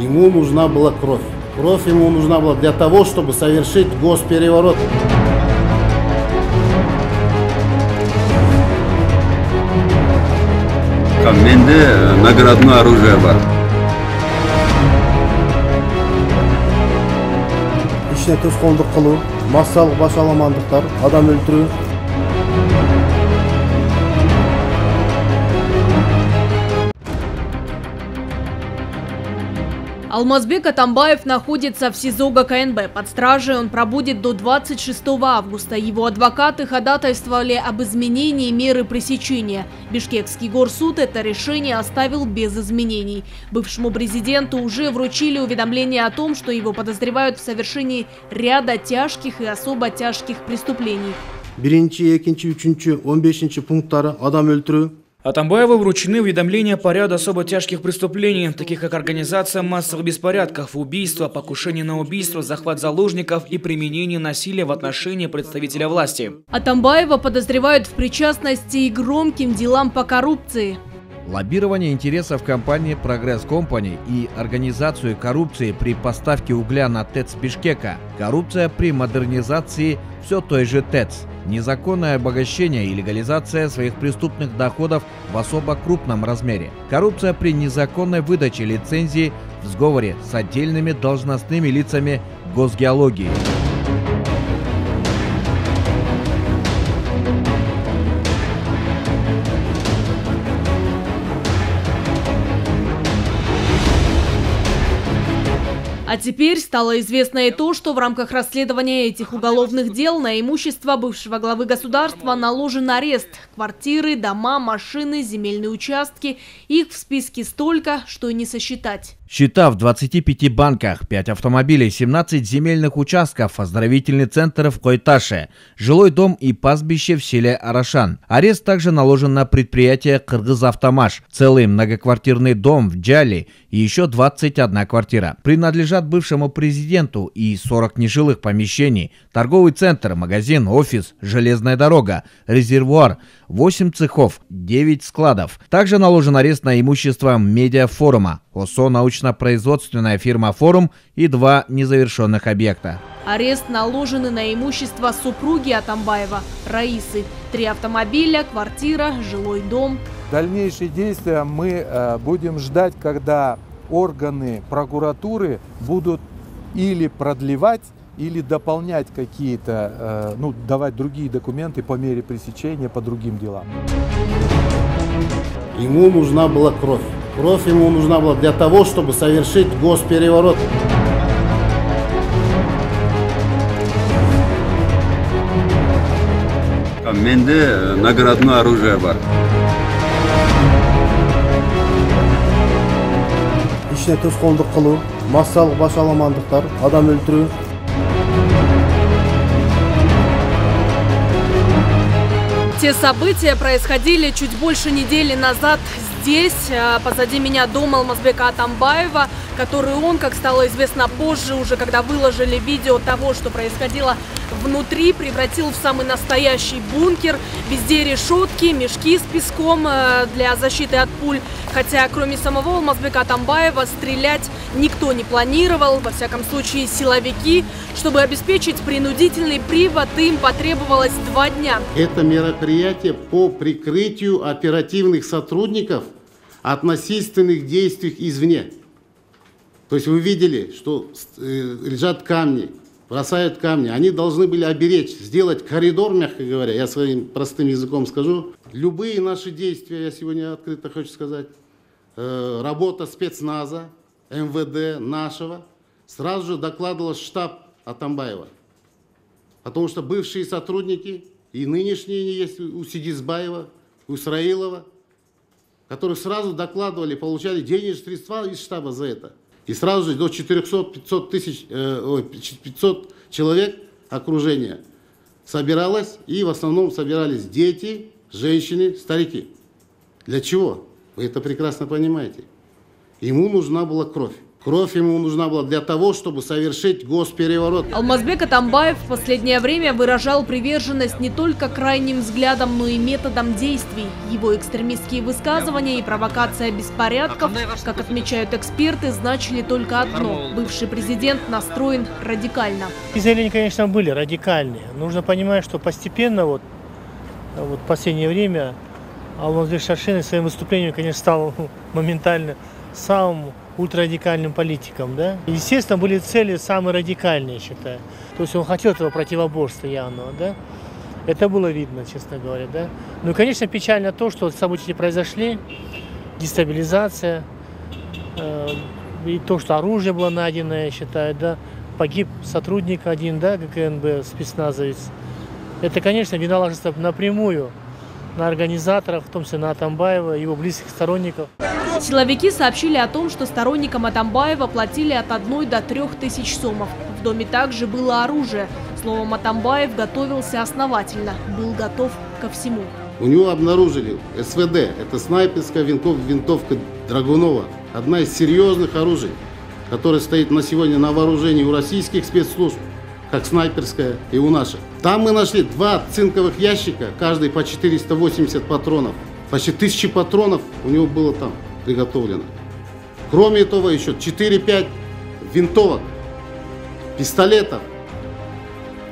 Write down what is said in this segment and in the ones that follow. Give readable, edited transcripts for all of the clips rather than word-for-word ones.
Ему нужна была кровь. Кровь ему нужна была для того, чтобы совершить госпереворот. Менде наградное оружие бар. Ишне тоскоолдук кылуу, массалык баш аламандыктар, адам өлтүрүү. Алмазбек Атамбаев находится в СИЗО ГКНБ. Под стражей он пробудет до 26 августа. Его адвокаты ходатайствовали об изменении меры пресечения. Бишкекский горсуд это решение оставил без изменений. Бывшему президенту уже вручили уведомление о том, что его подозревают в совершении ряда тяжких и особо тяжких преступлений. 1, 2, 3, 15 пункттары адам өлтүрүү. Атамбаеву вручены уведомления по ряду особо тяжких преступлений, таких как организация массовых беспорядков, убийство, покушение на убийство, захват заложников и применение насилия в отношении представителя власти. Атамбаева подозревают в причастности и громким делам по коррупции. Лоббирование интересов компании «Прогресс Компани» и организацию коррупции при поставке угля на ТЭЦ Бишкека, коррупция при модернизации все той же ТЭЦ, незаконное обогащение и легализация своих преступных доходов в особо крупном размере, коррупция при незаконной выдаче лицензии в сговоре с отдельными должностными лицами госгеологии. А теперь стало известно и то, что в рамках расследования этих уголовных дел на имущество бывшего главы государства наложен арест. Квартиры, дома, машины, земельные участки. Их в списке столько, что и не сосчитать. Счета в 25 банках, 5 автомобилей, 17 земельных участков, оздоровительный центр в Койташе, жилой дом и пастбище в селе Арашан. Арест также наложен на предприятие «Кыргызавтомаш», целый многоквартирный дом в Джали и еще 21 квартира. Принадлежат бывшему президенту и 40 нежилых помещений, торговый центр, магазин, офис, железная дорога, резервуар, 8 цехов, 9 складов. Также наложен арест на имущество медиафорума, ОСО «Научно-производственная фирма «Форум» и 2 незавершенных объекта. Арест наложен и на имущество супруги Атамбаева, Раисы. 3 автомобиля, квартира, жилой дом. Дальнейшие действия мы будем ждать, когда органы прокуратуры будут или продлевать, или дополнять какие-то, давать другие документы по мере пресечения по другим делам. Ему нужна была кровь. Кровь ему нужна была для того, чтобы совершить госпереворот. Менде наградное оружие бар. Ишне тоскоолдук кылуу, массалык баш аламандыктар, адам өлтүрүү. Те события происходили чуть больше недели назад здесь, позади меня дом Алмазбека Атамбаева, который он, как стало известно позже, уже когда выложили видео того, что происходило внутри, превратил в самый настоящий бункер. Везде решетки, мешки с песком для защиты от пуль. Хотя кроме самого Алмазбека Атамбаева стрелять никто не планировал. Во всяком случае, силовики, чтобы обеспечить принудительный привод, им потребовалось 2 дня. Это мероприятие по прикрытию оперативных сотрудников от насильственных действий извне. То есть вы видели, что лежат камни, бросают камни. Они должны были оберечь, сделать коридор, мягко говоря, я своим простым языком скажу. Любые наши действия, я сегодня открыто хочу сказать, работа спецназа, МВД нашего, сразу же докладывалась в штаб Атамбаева. Потому что бывшие сотрудники и нынешние есть у Сидисбаева, у Исраилова, которые сразу докладывали, получали денежные средства из штаба за это. И сразу же до 500 человек окружения собиралось, и в основном собирались дети, женщины, старики. Для чего? Вы это прекрасно понимаете. Ему нужна была кровь. Кровь ему нужна была для того, чтобы совершить госпереворот. Алмазбек Атамбаев в последнее время выражал приверженность не только крайним взглядам, но и методам действий. Его экстремистские высказывания и провокация беспорядков, как отмечают эксперты, значили только одно – бывший президент настроен радикально. Заявления, конечно, были радикальные. Нужно понимать, что постепенно, вот в последнее время, Алмазбек Шаршенович своим выступлением, конечно, стал моментально самым ультрарадикальным политиком, да. Естественно, были цели самые радикальные, я считаю. То есть он хотел этого противоборства явного, да. Это было видно, честно говоря, да. Ну и, конечно, печально то, что события произошли, дестабилизация, и то, что оружие было найдено, я считаю, да. Погиб сотрудник один, да, ГКНБ, спецназовец. Это, конечно, вина ложится напрямую на организаторов, в том числе на Атамбаева, его близких сторонников. Силовики сообщили о том, что сторонникам Атамбаева платили от 1 до 3 тысяч сомов. В доме также было оружие. Словом, Атамбаев готовился основательно, был готов ко всему. У него обнаружили СВД, это снайперская винтовка Драгунова, одна из серьезных оружий, которая стоит на сегодня на вооружении у российских спецслужб, как снайперская и у наших. Там мы нашли 2 цинковых ящика, каждый по 480 патронов. Почти 1000 патронов у него было там приготовлено. Кроме этого еще 4-5 винтовок, пистолетов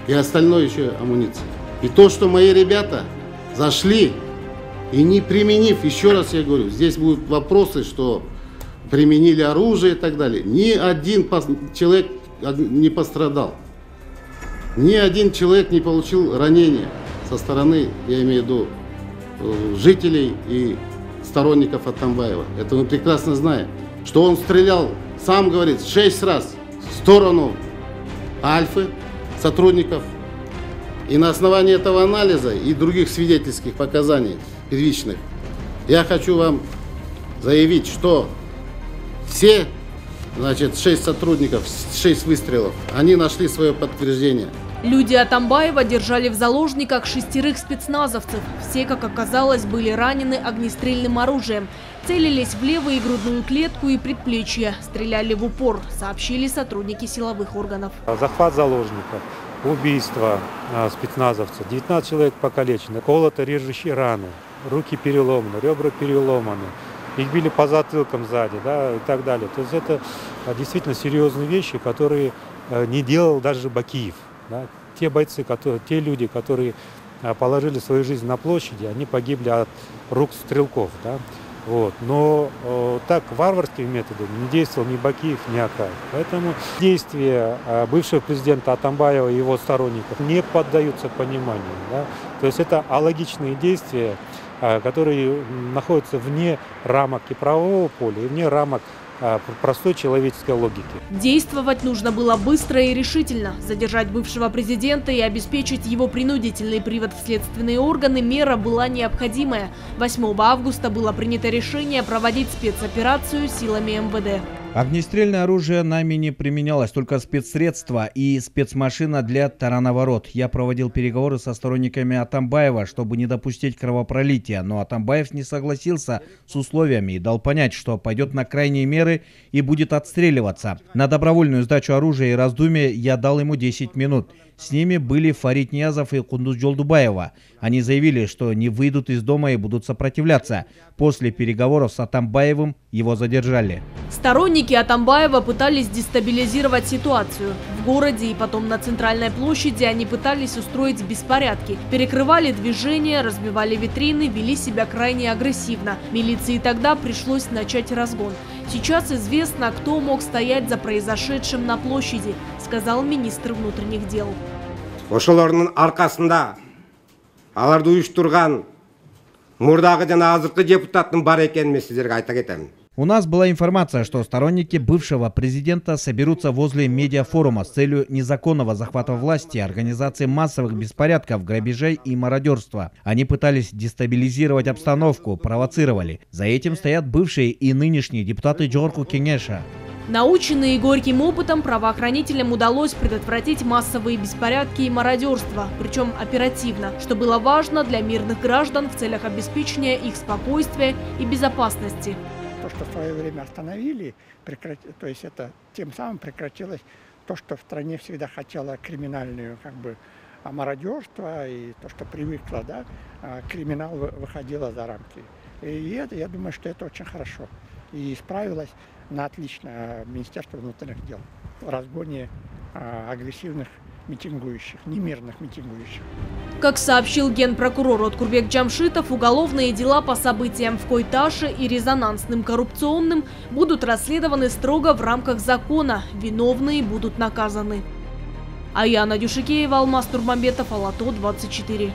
и остальное еще амуниции. И то, что мои ребята зашли и не применив, еще раз я говорю, здесь будут вопросы, что применили оружие и так далее. Ни один человек не пострадал. Ни один человек не получил ранения со стороны, я имею в виду, жителей и сторонников Атамбаева. Это мы прекрасно знаем. Что он стрелял, сам говорит, 6 раз в сторону Альфы, сотрудников. И на основании этого анализа и других свидетельских показаний первичных, я хочу вам заявить, что все, 6 сотрудников, 6 выстрелов, они нашли свое подтверждение. Люди Атамбаева держали в заложниках 6 спецназовцев. Все, как оказалось, были ранены огнестрельным оружием. Целились в левую грудную клетку и предплечье. Стреляли в упор, сообщили сотрудники силовых органов. Захват заложников, убийство спецназовцев, 19 человек покалечены, колото режущие раны, руки переломаны, ребра переломаны. Их били по затылкам сзади, да, и так далее. То есть это действительно серьезные вещи, которые не делал даже Бакиев. Да. Те бойцы, те люди, которые положили свою жизнь на площади, они погибли от рук стрелков. Да. Вот. Но так варварскими методами не действовал ни Бакиев, ни Акаев. Поэтому действия бывшего президента Атамбаева и его сторонников не поддаются пониманию. Да. То есть это алогичные действия, которые находятся вне рамок и правового поля, и вне рамок простой человеческой логики. Действовать нужно было быстро и решительно. Задержать бывшего президента и обеспечить его принудительный привод в следственные органы мера была необходимая. 8 августа было принято решение проводить спецоперацию силами МВД. Огнестрельное оружие нами не применялось, только спецсредства и спецмашина для тарановорот. Я проводил переговоры со сторонниками Атамбаева, чтобы не допустить кровопролития, но Атамбаев не согласился с условиями и дал понять, что пойдет на крайние меры и будет отстреливаться. На добровольную сдачу оружия и раздумья я дал ему 10 минут. С ними были Фарид Ниязов и Кундуз Джолдубаева. Они заявили, что не выйдут из дома и будут сопротивляться. После переговоров с Атамбаевым его задержали. Сторонники Атамбаева пытались дестабилизировать ситуацию. В городе и потом на центральной площади они пытались устроить беспорядки. Перекрывали движение, разбивали витрины, вели себя крайне агрессивно. Милиции тогда пришлось начать разгон. Сейчас известно, кто мог стоять за произошедшим на площади, сказал министр внутренних дел. Ошолордун аркасында аларды уюштурган мурдагы жана азыркы депутаттын бар экенин мен сиздерге айта кетем. У нас была информация, что сторонники бывшего президента соберутся возле медиафорума с целью незаконного захвата власти, организации массовых беспорядков, грабежей и мародерства. Они пытались дестабилизировать обстановку, провоцировали. За этим стоят бывшие и нынешние депутаты Джорку Кенеша. Наученные горьким опытом, правоохранителям удалось предотвратить массовые беспорядки и мародерство, причем оперативно, что было важно для мирных граждан в целях обеспечения их спокойствия и безопасности. то, что в свое время остановили, то есть это тем самым прекратилось то, что в стране всегда хотело криминальную мародерство, и то, что привыкло, да, криминал выходило за рамки. И это, я думаю, что это очень хорошо. И справилось на отлично Министерство внутренних дел в разгоне агрессивных митингующих, немирных митингующих. Как сообщил генпрокурор Откурбек Джамшитов, уголовные дела по событиям в Кой-Таше и резонансным коррупционным будут расследованы строго в рамках закона. Виновные будут наказаны. Аяна Дюшикеева, Алмаз Турмамбетов, Ала-То, 24.